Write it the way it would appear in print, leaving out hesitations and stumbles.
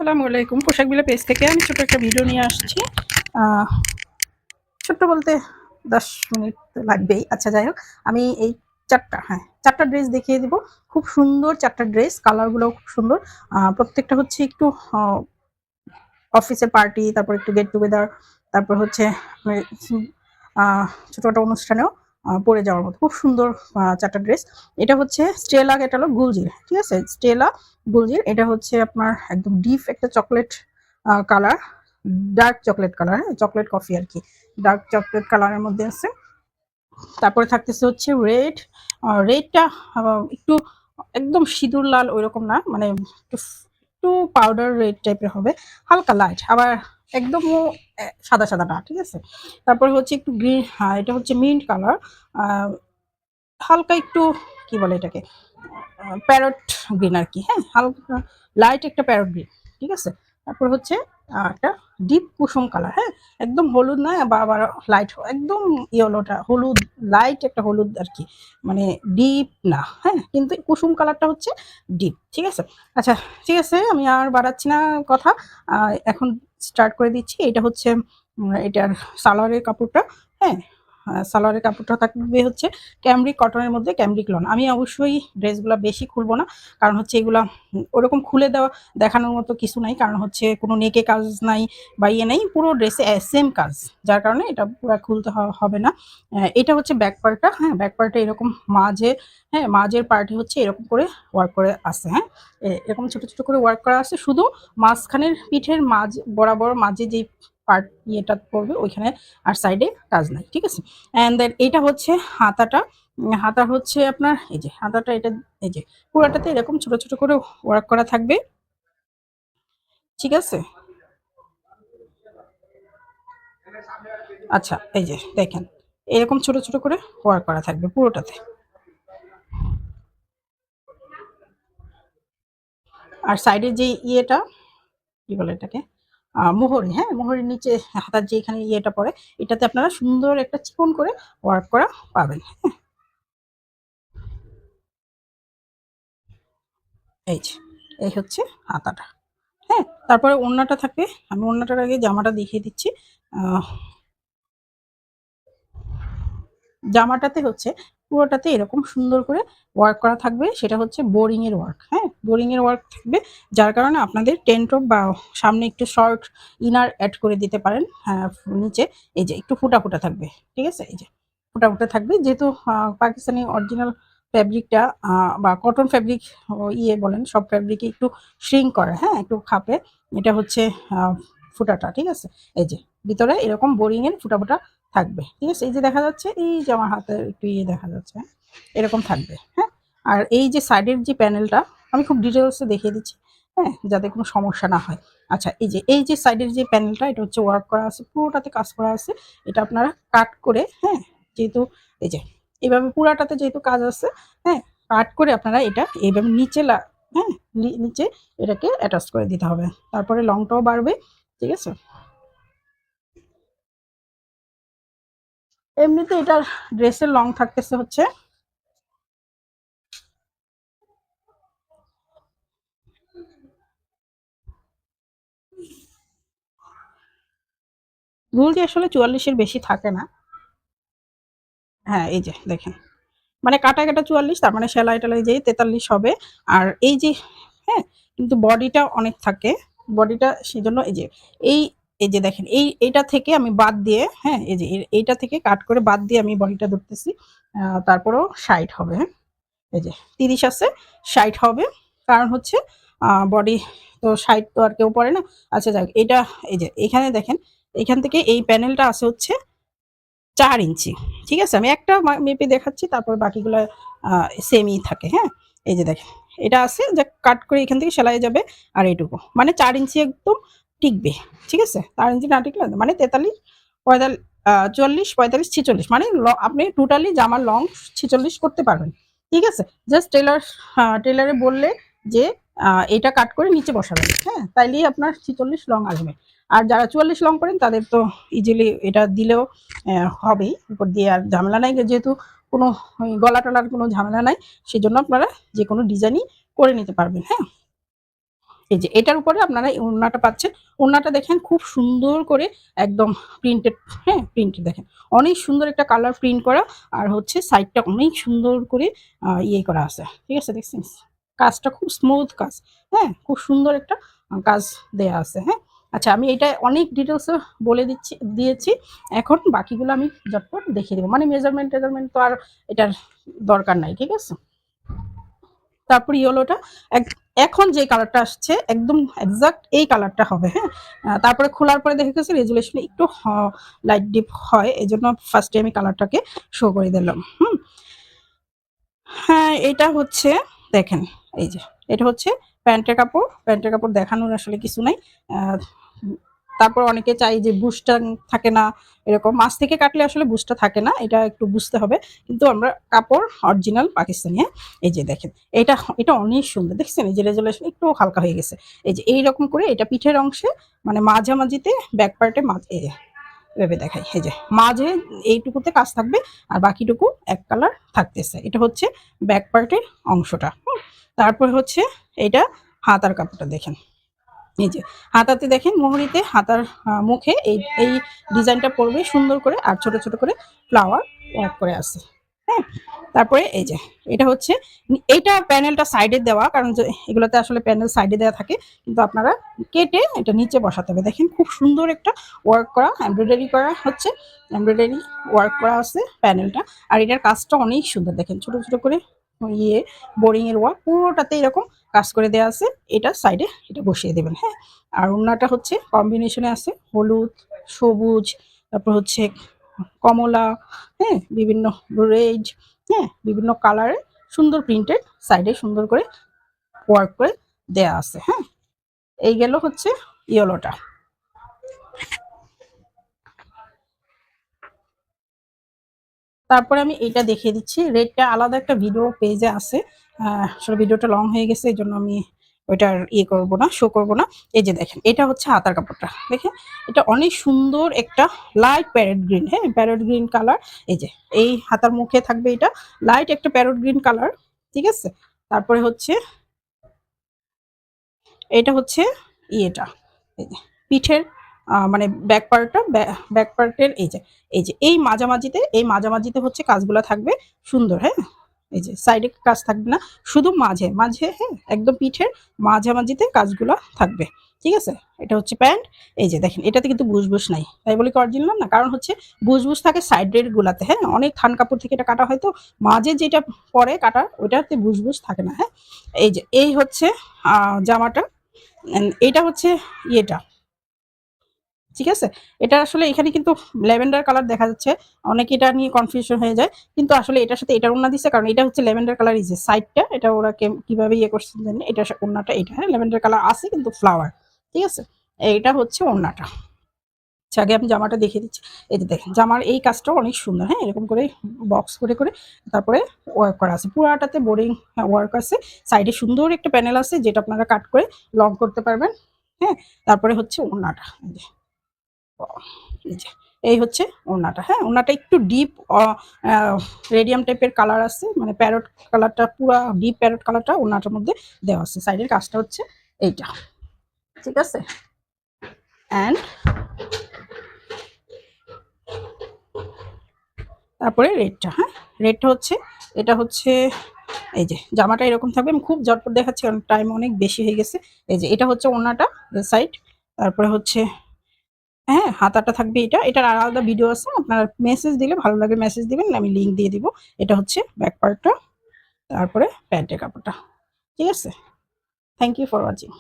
আসসালামু আলাইকুম। পোশাক বিলা পেজ থেকে আমি ছোট একটা ভিডিও নিয়ে আসছি। ছোট্ট বলতে 10 মিনিট লাগবেই। আচ্ছা যাই হোক, আমি এই 4টা ড্রেস দেখিয়ে দিব। খুব সুন্দর 4টা ড্রেস, কালারগুলোও খুব সুন্দর। প্রত্যেকটা হচ্ছে একটু অফিসের পার্টি, তারপর একটু গেট টুগেদার, তারপর হচ্ছে আ ছোটখাটো অনুষ্ঠানেও পরে যাওয়ার মতো খুব সুন্দর 4টা ড্রেস। এটা হচ্ছে স্টেলা ক্যাটালগ গুলজির, ঠিক আছে? স্টেলা গুলজির, এটা হচ্ছে আপনার একদম ডিপ একটা chocolate colour, dark chocolate colour, হ্যাঁ? চকলেট কফি আরকি। ডার্ক চকলেট কালারের মধ্যে আছে। তারপরে থাকতেছে হচ্ছে রেড। রেডটা একটু একদম সিঁদুর লাল ঐরকম না, মানে একটু পাউডার রেড টাইপের হবে, হালকা লাইট, আবার একদমও সাদা সাদা না, ঠিক আছে? তারপরে হচ্ছে একটু গ্রিন, এটা হচ্ছে মিন্ট কালার, হালকা একটু কি বলে এটাকে, প্যারট গ্রিন আর কি, হ্যাঁ? হালকা লাইট একটা প্যারট গ্রিন, ঠিক আছে? তারপর হচ্ছে একটা ডিপ কুসুম কালার, হ্যাঁ? একদম হলুদ না বা আবার লাইট, একদম ইয়েলোটা হলুদ, লাইট একটা হলুদ আর কি, মানে ডিপ না, হ্যাঁ? কিন্তু কুসুম কালারটা হচ্ছে ডিপ, ঠিক আছে? আচ্ছা, ঠিক আছে, আমি আর বাড়াচ্ছি না কথা। এখন স্টার্ট করে দিচ্ছি। এটা হচ্ছে এটার সালোয়ারের কাপড়টা, হ্যাঁ? সালোয়ারের কাপড়টা থাকবে হচ্ছে ক্যামরিক কটনের মধ্যে, ক্যামরিক লন। আমি অবশ্যই ড্রেসগুলা বেশি খুলবো না, কারণ হচ্ছে এগুলা ওরকম খুলে দেখানোর মতো কিছু নাই, কারণ হচ্ছে কোনো নেকে কাজ নাই বা ইয়ে নেই, পুরো ড্রেসে সেম কাজ, যার কারণে এটা পুরো খুলতে হবে না। এটা হচ্ছে ব্যাক পার্টটা, হ্যাঁ? ব্যাক পার্টে এরকম মাঝে, হ্যাঁ, মাঝের পার্টে হচ্ছে এরকম করে ওয়ার্ক করে আছে, হ্যাঁ? এরকম ছোট ছোট করে ওয়ার্ক করা আছে, শুধু মাঝখানের পিঠের মাঝ বরাবর মাঝে যেই পার্ট ইয়েটা পড়বে ওইখানে, আর সাইডে কাজ নাই, ঠিক আছে? অ্যান্ড দেন এটা হচ্ছে হাতাটা। হাতা হচ্ছে আপনার এই যে হাতাটা, এটা এই যে পুরাটাতে এরকম ছোট ছোট করে ওয়ার্ক করা থাকবে, ঠিক আছে? আচ্ছা, এই যে দেখেন, এরকম ছোট ছোট করে ওয়ার্ক করা থাকবে পুরোটাতে। আর সাইডের যে ইয়েটা, কি বলে এটাকে, মোহরি, হ্যাঁ? মোহরির নিচে হাতার যে এখানে ইয়েটা পড়ে, এটাতে আপনারা সুন্দর একটা চিকন করে ওয়ার্ক করা পাবেন। এই যে, এই হচ্ছে হাতাটা, হ্যাঁ? তারপরে ওড়নাটা থাকবে। আমি ওড়নাটার আগে জামাটা দেখিয়ে দিচ্ছি। আহ জামাটাতে হচ্ছে পুরোটাতে এরকম সুন্দর করে ওয়ার্ক করা থাকবে, সেটা হচ্ছে বোরিং এর ওয়ার্ক, হ্যাঁ? বোরিং এর ওয়ার্ক থাকবে, যার কারণে আপনাদের টেন টপ বা সামনে একটু শর্ট ইনার অ্যাড করে দিতে পারেন, হ্যাঁ? নিচে এই যে একটু ফুটা ফুটা থাকবে, ঠিক আছে? এই যে ফুটা ফুটা থাকবে, যেহেতু পাকিস্তানি অরিজিনাল ফ্যাব্রিকটা বা কটন ফ্যাব্রিক ইয়ে বলেন, সব ফ্যাব্রিকে একটু শ্রিঙ্ক করে, হ্যাঁ? একটু খাপে। এটা হচ্ছে ফুটাটা, ঠিক আছে? এই যে ভিতরে এরকম বোরিং এর ফুটা ফুটা থাকবে, ঠিক আছে? এই যে দেখা যাচ্ছে, এই যে আমার হাতে একটু ইয়ে দেখা যাচ্ছে, হ্যাঁ? এরকম থাকবে, হ্যাঁ? আর এই যে সাইডের যে প্যানেলটা, আমি খুব ডিটেলসে দেখিয়ে দিচ্ছি, হ্যাঁ? যাতে কোনো সমস্যা না হয়। আচ্ছা, এই যে সাইডের যে প্যানেলটা, এটা হচ্ছে ওয়ার্ক করা আছে, পুরোটাতে কাজ করা আছে। এটা আপনারা কাট করে, হ্যাঁ? যেহেতু এই যে এভাবে পুরাটাতে যেহেতু কাজ আছে, হ্যাঁ? কাট করে আপনারা এটা এইভাবে নিচে হ্যাঁ? নিচে এটাকে অ্যাটাচ করে দিতে হবে। তারপরে লংটাও বাড়বে, ঠিক আছে? এমনিতে এটার ড্রেসের লং থাকতেছে হচ্ছে, গুলতি আসলে ৪৪ এর বেশি থাকে না। হ্যাঁ, এই যে দেখেন। মানে কাটা, কাটা ৪৪, তার মানে সেলাই-টেলাই যেই ৪৩ হবে। আর এই যে, হ্যাঁ? কিন্তু বডিটা অনেক থাকে। বডিটা সেজন্য এই যে, এই এই যে দেখেন, এইটা থেকে আমি বাদ দিয়ে, হ্যাঁ? এই যে এইটা থেকে কাট করে বাদ দিয়ে আমি বডিটা ধরতেছি। তারপরেও ৬০ হবে, হ্যাঁ? এই যে ৩০ আছে, ৬০ হবে। কারণ হচ্ছে বডি তো ৬০ তো আর কেউ পড়ে না। আচ্ছা যাক, এটা এই যে এখানে দেখেন, এখান থেকে এই প্যানেলটা আছে হচ্ছে ৪ ইঞ্চি। ঠিক আছে? আমি একটা মেপে দেখাচ্ছি, তারপর বাকিগুলা সেমই থাকে, হ্যাঁ? এই যে দেখেন, এটা আছে যে কাট করে এখান থেকে সেলাই যাবে, আর এইটুকু। মানে ৪ ইঞ্চি একদম টিকবে। ঠিক আছে? ৪ ইঞ্চি না টিকলে মানে ৪৩, ৪৪, ৪৫, ৪৬, মানে আপনি টোটালি জামার লং ৪৬ করতে পারবেন। ঠিক আছে? জাস্ট টেইলরে বললে যে এটা কাট করে নিচে বসাবেন, হ্যাঁ? তাইলেই আপনার ৪৬ লং আসবে। আর যারা ৪৪ লং করেন তাদের তো ইজিলি এটা দিলেও হবেই। উপর দিয়ে আর ঝামেলা নাই, যেহেতু কোনো গলা-টলার কোনো ঝামেলা নাই। সেজন্য আপনারা যেকোনো ডিজাইনই করে নিতে পারবেন, হ্যাঁ? এই যে এটার উপরে আপনারা এই ওড়নাটা পাচ্ছেন। ওড়নাটা দেখেন খুব সুন্দর করে একদম প্রিন্টেড, হ্যাঁ প্রিন্টেড দেখেন অনেক সুন্দর একটা কালার প্রিন্ট করা, আর হচ্ছে সাইডটা অনেক সুন্দর করে ইয়ে করা আছে, ঠিক আছে দেখছেন কাজটা খুব স্মুথ কাজ, হ্যাঁ খুব সুন্দর একটা কাজ দেয়া আছে। হ্যাঁ আচ্ছা আমি এটা অনেক ডিটেলসে বলে দিয়েছি, এখন বাকিগুলো আমি ঝটপট দেখিয়ে দেবো, মানে মেজারমেন্ট টেজারমেন্ট তো আর এটার দরকার নাই, ঠিক আছে। তারপর ইয়েলোটা এখন যে কালারটা আসছে একদম এক্সাক্ট এই কালারটা হবে। হ্যাঁ তারপরে খোলার পরে দেখা গেছে রেজুলেশন একটু লাইট ডিপ হয়, এই জন্য ফার্স্টে আমি কালারটাকে শো করে দিলাম। হ্যাঁ এটা হচ্ছে দেখেন, এই যে এটা হচ্ছে প্যান্টের কাপড়, প্যান্টের কাপড় দেখানোর আসলে কিছু নাই। তারপর অনেকে চাই যে বুশটা থাকে না, এরকম মাছ থেকে কাটলে আসলে বুশটা থাকে না, এটা একটু বুঝতে হবে, কিন্তু আমরা কাপড় অরিজিনাল পাকিস্তানি। হ্যাঁ এই যে দেখেন এটা এটা অনেক সুন্দর দেখছেন, এই যে রেজুলেশন একটু হালকা হয়ে গেছে, এই যে এইরকম করে এটা পিঠের অংশে মানে মাঝামাঝিতে ব্যাক পার্টে মাঝে ভেবে দেখাই, এই যে মাঝে এইটুকুতে কাজ থাকবে আর বাকিটুকু এক কালার থাকতেছে, এটা হচ্ছে ব্যাক পার্টের অংশটা। তারপর হচ্ছে এটা হাতার কাপড়টা দেখেন, এই যে হাতাতে দেখেন মোহরিতে হাতার মুখে এই এই ডিজাইনটা পড়বে সুন্দর করে, আর ছোট ছোট করে ফ্লাওয়ার ওয়ার্ক করে আছে। হ্যাঁ তারপরে এই যে এটা হচ্ছে এইটা প্যানেলটা সাইডে দেওয়া, কারণ যে এগুলোতে আসলে প্যানেল সাইডে দেওয়া থাকে, কিন্তু আপনারা কেটে এটা নিচে বসাতে হবে। দেখেন খুব সুন্দর একটা ওয়ার্ক করা, এমব্রয়ডারি করা হচ্ছে, এমব্রয়ডারি ওয়ার্ক করা আছে প্যানেলটা, আর এটার কাজটা অনেক সুন্দর দেখেন ছোট ছোট করে ইয়ে বোরিং এর ওয়ার্ক পুরোটাতে এরকম কাজ করে দেওয়া আছে, এটা সাইডে এটা বসিয়ে দেবেন। হ্যাঁ আর ওড়নাটা হচ্ছে কম্বিনেশনে আছে হলুদ, সবুজ, তারপর হচ্ছে কমলা, হ্যাঁ বিভিন্ন রেড, হ্যাঁ বিভিন্ন কালারে সুন্দর প্রিন্টেড সাইডে সুন্দর করে ওয়ার্ক করে দেয়া আছে। হ্যাঁ এই গেল হচ্ছে ইয়েলোটা। তারপরে আমি এটা দেখিয়ে দিচ্ছি, রেডটা আলাদা একটা ভিডিও পেজে আছে, আসলে ভিডিওটা লং হয়ে গেছে এই জন্য আমি ওইটার ইয়ে করবো না, শো করবো না। এই যে দেখেন এটা হচ্ছে হাতার কাপড়টা, দেখেন এটা অনেক সুন্দর একটা লাইট প্যারেট গ্রিন, হ্যাঁ প্যারেট গ্রিন কালার, এই যে এই হাতার মুখে থাকবে এটা লাইট একটা প্যারেট গ্রিন কালার, ঠিক আছে। তারপরে হচ্ছে এটা হচ্ছে ইয়েটা, এই যে পিঠের মানে ব্যাক পার্টটা, ব্যাক পার্টের এই যে এই মাঝামাঝিতে, এই মাঝামাঝিতে হচ্ছে কাজগুলো থাকবে সুন্দর। হ্যাঁ এই যে সাইডে কাজ থাকবে না, শুধু মাঝে মাঝে, হ্যাঁ একদম পিঠের মাঝামাঝিতে কাজগুলো থাকবে, ঠিক আছে। এটা হচ্ছে প্যান্ট, এই যে দেখেন এটাতে কিন্তু বুশবুশ নাই, তাই বলি অরিজিনাল না, কারণ হচ্ছে বুশবুশ থাকে সাইডের গুলাতে। হ্যাঁ অনেক থান কাপড় থেকে এটা কাটা হয়, তো মাঝে যেটা পরে কাটা ওইটাতে বুশবুশ থাকে না। হ্যাঁ এই যে এই হচ্ছে জামাটা, এটা হচ্ছে ইয়েটা, ঠিক আছে। এটা আসলে এখানে কিন্তু ল্যাভেন্ডার কালার দেখা যাচ্ছে, অনেকে এটা নিয়ে কনফিউশন হয়ে যায়, কিন্তু আসলে এটার সাথে এটার ওড়না দিচ্ছে, কারণ এটা হচ্ছে ল্যাভেন্ডার কালার, এই যে সাইডটা এটা ওরা কিভাবে ইয়ে করছে জানি, এটা ওড়নাটা এটা, হ্যাঁ ল্যাভেন্ডার কালার আছে কিন্তু ফ্লাওয়ার, ঠিক আছে। এইটা হচ্ছে ওড়নাটা। আচ্ছা আগে আমি জামাটা দেখিয়ে দিচ্ছি, এই যে দেখেন জামার এই কাজটাও অনেক সুন্দর, হ্যাঁ এরকম করে বক্স করে করে তারপরে ওয়ার্ক করা আছে, পুরাটাতে বোরিং ওয়ার্ক আছে, সাইডে সুন্দর একটা প্যানেল আছে যেটা আপনারা কাট করে লং করতে পারবেন। হ্যাঁ তারপরে হচ্ছে ওড়নাটা, এই যে এই হচ্ছে ওড়নাটা। হ্যাঁ ওড়নাটা একটু ডিপ রেডিয়াম টাইপের কালার আছে, মানে প্যারট কালারটা পুরো ডিপ প্যারট কালারটা ওড়নাটার মধ্যে দেওয়া আছে, সাইডের কাজটা হচ্ছে এইটা, ঠিক আছে। অ্যান্ড তারপরে রেডটা, হ্যাঁ রেডটা হচ্ছে এটা হচ্ছে এই যে জামাটা এরকম থাকবে, আমি খুব ঝটপট দেখাচ্ছি কারণ টাইম অনেক বেশি হয়ে গেছে। এই যে এটা হচ্ছে ওড়নাটা সাইড, তারপরে হচ্ছে হ্যাঁ হাতাটা থাকবে, এটা এটার আলাদা ভিডিও আছে, আপনার মেসেজ দিলে ভালো লাগে মেসেজ দিবেন, আমি লিঙ্ক দিয়ে দিব। এটা হচ্ছে ব্যাক পার্টটা, তারপরে প্যান্টের কাপড়টা, ঠিক আছে। Thank you for watching.